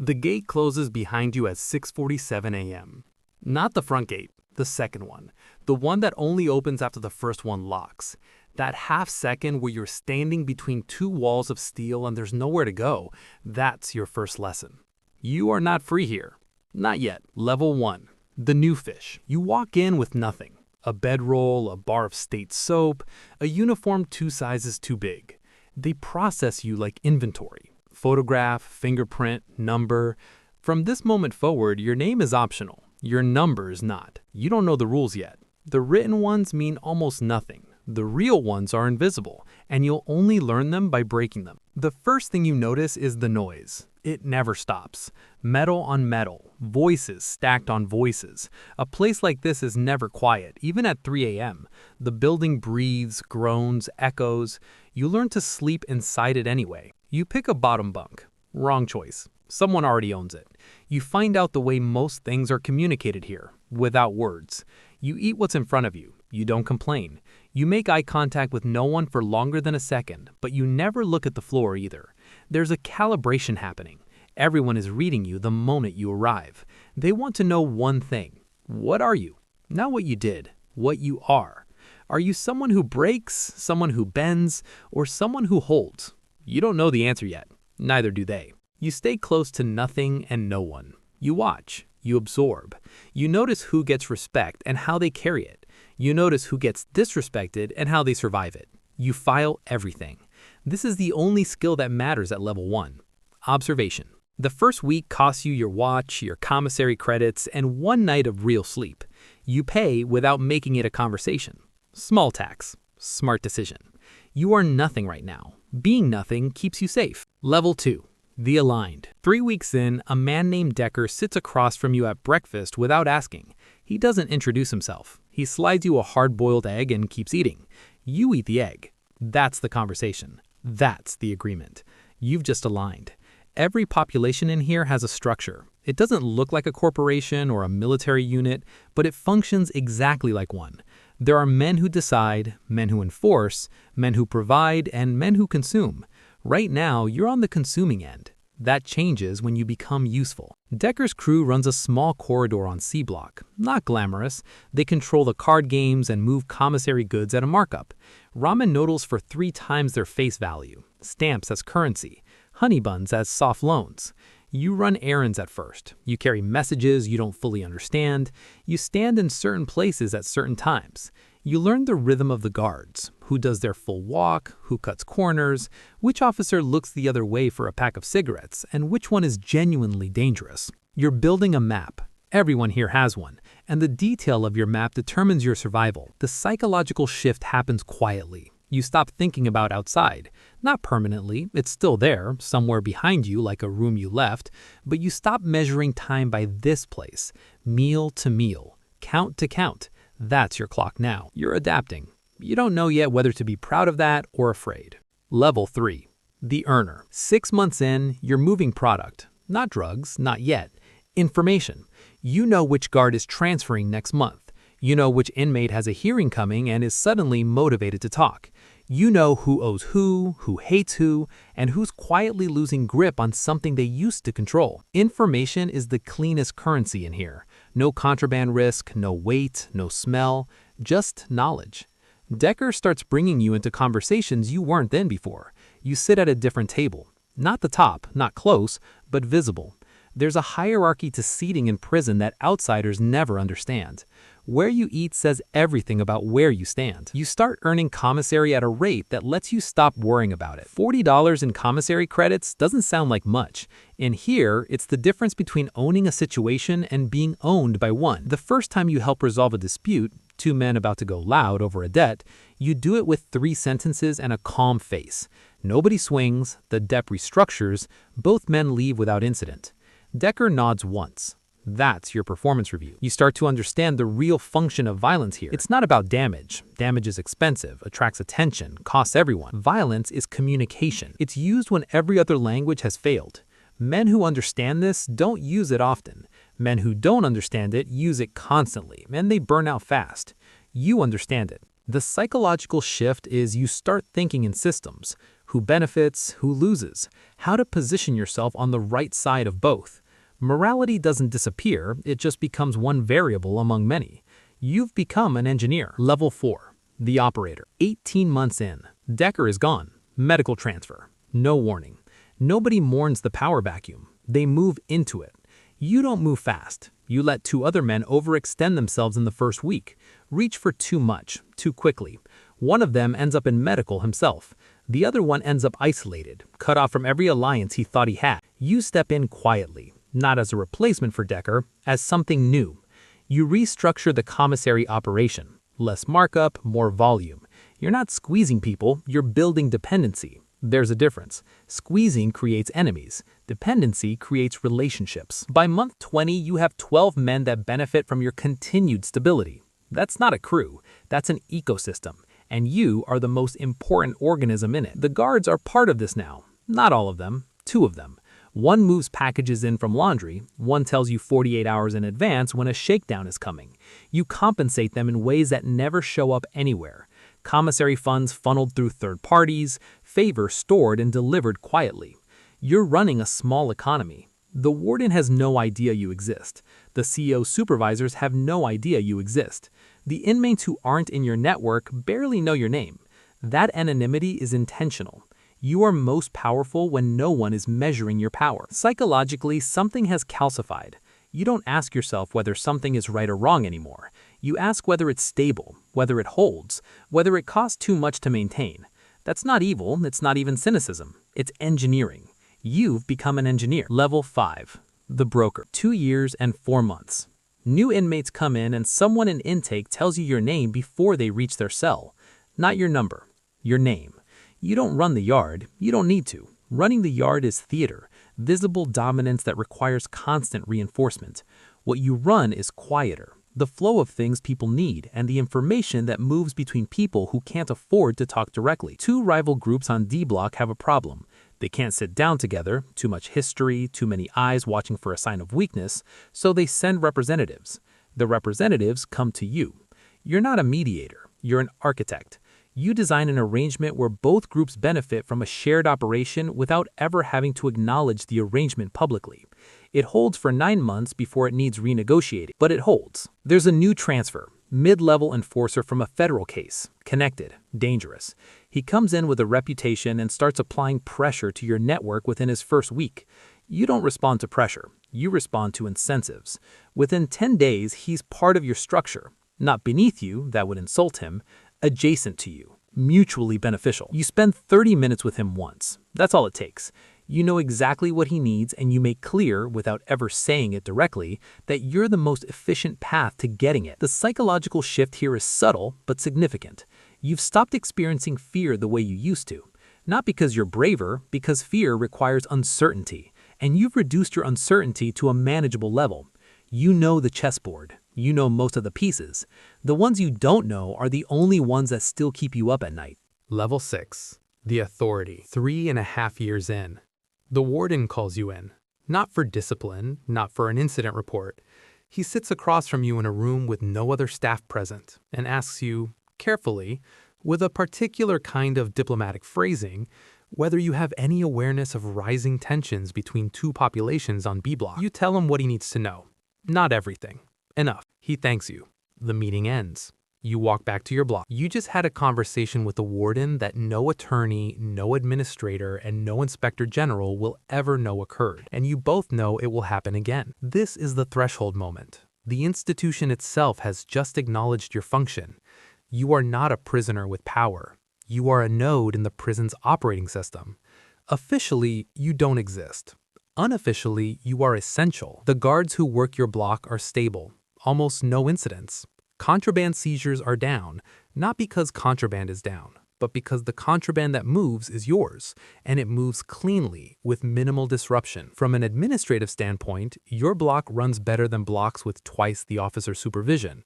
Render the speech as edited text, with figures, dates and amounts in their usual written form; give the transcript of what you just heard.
The gate closes behind you at 6:47 a.m. Not the front gate, the second one. The one that only opens after the first one locks. That half second where you're standing between two walls of steel and there's nowhere to go, that's your first lesson. You are not free here. Not yet. Level 1. The new fish. You walk in with nothing. A bedroll, a bar of state soap, a uniform 2 sizes too big. They process you like inventory. Photograph, fingerprint, number. From this moment forward, your name is optional. Your number is not. You don't know the rules yet. The written ones mean almost nothing. The real ones are invisible, and you'll only learn them by breaking them. The first thing you notice is the noise. It never stops. Metal on metal, voices stacked on voices. A place like this is never quiet, even at 3 a.m. The building breathes, groans, echoes. You learn to sleep inside it anyway. You pick a bottom bunk. Wrong choice. Someone already owns it. You find out the way most things are communicated here, without words. You eat what's in front of you. You don't complain. You make eye contact with no one for longer than a second, but you never look at the floor either. There's a calibration happening. Everyone is reading you the moment you arrive. They want to know one thing. What are you? Not what you did, what you are. Are you someone who breaks, someone who bends, or someone who holds? You don't know the answer yet. Neither do they. You stay close to nothing and no one. You watch. You absorb. You notice who gets respect and how they carry it. You notice who gets disrespected and how they survive it. You file everything. This is the only skill that matters at level 1. Observation. The first week costs you your watch, your commissary credits, and 1 night of real sleep. You pay without making it a conversation. Small tax. Smart decision. You are nothing right now. Being nothing keeps you safe. Level 2. The Aligned. 3 weeks in, a man named Decker sits across from you at breakfast without asking. He doesn't introduce himself. He slides you a hard-boiled egg and keeps eating. You eat the egg. That's the conversation. That's the agreement. You've just aligned. Every population in here has a structure. It doesn't look like a corporation or a military unit, but it functions exactly like one. There are men who decide, men who enforce, men who provide, and men who consume. Right now, you're on the consuming end. That changes when you become useful. Decker's crew runs a small corridor on C Block. Not glamorous. They control the card games and move commissary goods at a markup. Ramen noodles for 3 times their face value. Stamps as currency. Honey buns as soft loans. You run errands at first. You carry messages you don't fully understand. You stand in certain places at certain times. You learn the rhythm of the guards. Who does their full walk, who cuts corners, which officer looks the other way for a pack of cigarettes, and which one is genuinely dangerous. You're building a map. Everyone here has one, and the detail of your map determines your survival. The psychological shift happens quietly. You stop thinking about outside. Not permanently, it's still there, somewhere behind you like a room you left, but you stop measuring time by this place, meal to meal, count to count. That's your clock now. You're adapting. You don't know yet whether to be proud of that or afraid. Level 3. The Earner. 6 months in, you're moving product. Not drugs, not yet. Information. You know which guard is transferring next month. You know which inmate has a hearing coming and is suddenly motivated to talk. You know who owes who hates who, and who's quietly losing grip on something they used to control. Information is the cleanest currency in here. No contraband risk, no weight, no smell, just knowledge. Decker starts bringing you into conversations you weren't in before. You sit at a different table. Not the top, not close, but visible. There's a hierarchy to seating in prison that outsiders never understand. Where you eat says everything about where you stand. You start earning commissary at a rate that lets you stop worrying about it. $40 in commissary credits doesn't sound like much. In here, it's the difference between owning a situation and being owned by one. The first time you help resolve a dispute, 2 men about to go loud over a debt, you do it with 3 sentences and a calm face. Nobody swings, the debt restructures, both men leave without incident. Decker nods once. That's your performance review. You start to understand the real function of violence here. It's not about damage. Damage is expensive, attracts attention, costs everyone. Violence is communication. It's used when every other language has failed. Men who understand this don't use it often. Men who don't understand it use it constantly, and they burn out fast. You understand it. The psychological shift is you start thinking in systems. who benefits, who loses, how to position yourself on the right side of both. Morality doesn't disappear, it just becomes one variable among many. You've become an engineer. Level 4. The operator. 18 months in. Decker is gone. Medical transfer. No warning. Nobody mourns the power vacuum. They move into it. You don't move fast. You let 2 other men overextend themselves in the first week, reach for too much, too quickly. One of them ends up in medical himself. The other one ends up isolated, cut off from every alliance he thought he had. You step in quietly, not as a replacement for Decker, as something new. You restructure the commissary operation. Less markup, more volume. You're not squeezing people, you're building dependency. There's a difference. Squeezing creates enemies. Dependency creates relationships. By month 20, you have 12 men that benefit from your continued stability. That's not a crew, that's an ecosystem, and you are the most important organism in it. The guards are part of this now. Not all of them, 2 of them. One moves packages in from laundry, one tells you 48 hours in advance when a shakedown is coming. You compensate them in ways that never show up anywhere. Commissary funds funneled through third parties, favor stored and delivered quietly. You're running a small economy. The warden has no idea you exist. The CEO's supervisors have no idea you exist. The inmates who aren't in your network barely know your name. That anonymity is intentional. You are most powerful when no one is measuring your power. Psychologically, something has calcified. You don't ask yourself whether something is right or wrong anymore. You ask whether it's stable, whether it holds, whether it costs too much to maintain. That's not evil, it's not even cynicism. It's engineering. You've become an engineer. Level 5. The broker. 2 years and 4 months. New inmates come in and someone in intake tells you your name before they reach their cell. Not your number, your name. You don't run the yard, you don't need to. Running the yard is theater, visible dominance that requires constant reinforcement. What you run is quieter, the flow of things people need and the information that moves between people who can't afford to talk directly. 2 rival groups on D block have a problem. They can't sit down together, too much history, too many eyes watching for a sign of weakness, so they send representatives. The representatives come to you. You're not a mediator, you're an architect. You design an arrangement where both groups benefit from a shared operation without ever having to acknowledge the arrangement publicly. It holds for 9 months before it needs renegotiating, but it holds. There's a new transfer, mid-level enforcer from a federal case, connected, dangerous. He comes in with a reputation and starts applying pressure to your network within his first week. You don't respond to pressure, you respond to incentives. Within 10 days, he's part of your structure. Not beneath you, that would insult him, adjacent to you, mutually beneficial. You spend 30 minutes with him once. That's all it takes. You know exactly what he needs and you make clear, without ever saying it directly, that you're the most efficient path to getting it. The psychological shift here is subtle, but significant. You've stopped experiencing fear the way you used to. Not because you're braver, because fear requires uncertainty, and you've reduced your uncertainty to a manageable level. You know the chessboard. You know most of the pieces. The ones you don't know are the only ones that still keep you up at night. Level 6. The authority. 3.5 years in. The warden calls you in. Not for discipline, not for an incident report. He sits across from you in a room with no other staff present and asks you, carefully, with a particular kind of diplomatic phrasing, whether you have any awareness of rising tensions between 2 populations on B block. You tell him what he needs to know. Not everything. Enough. He thanks you. The meeting ends. You walk back to your block. You just had a conversation with the warden that no attorney, no administrator, and no inspector general will ever know occurred, and you both know it will happen again. This is the threshold moment. The institution itself has just acknowledged your function. You are not a prisoner with power. You are a node in the prison's operating system. Officially, you don't exist. Unofficially, you are essential. The guards who work your block are stable. Almost no incidents. Contraband seizures are down, not because contraband is down, but because the contraband that moves is yours, and it moves cleanly, with minimal disruption. From an administrative standpoint, your block runs better than blocks with twice the officer's supervision.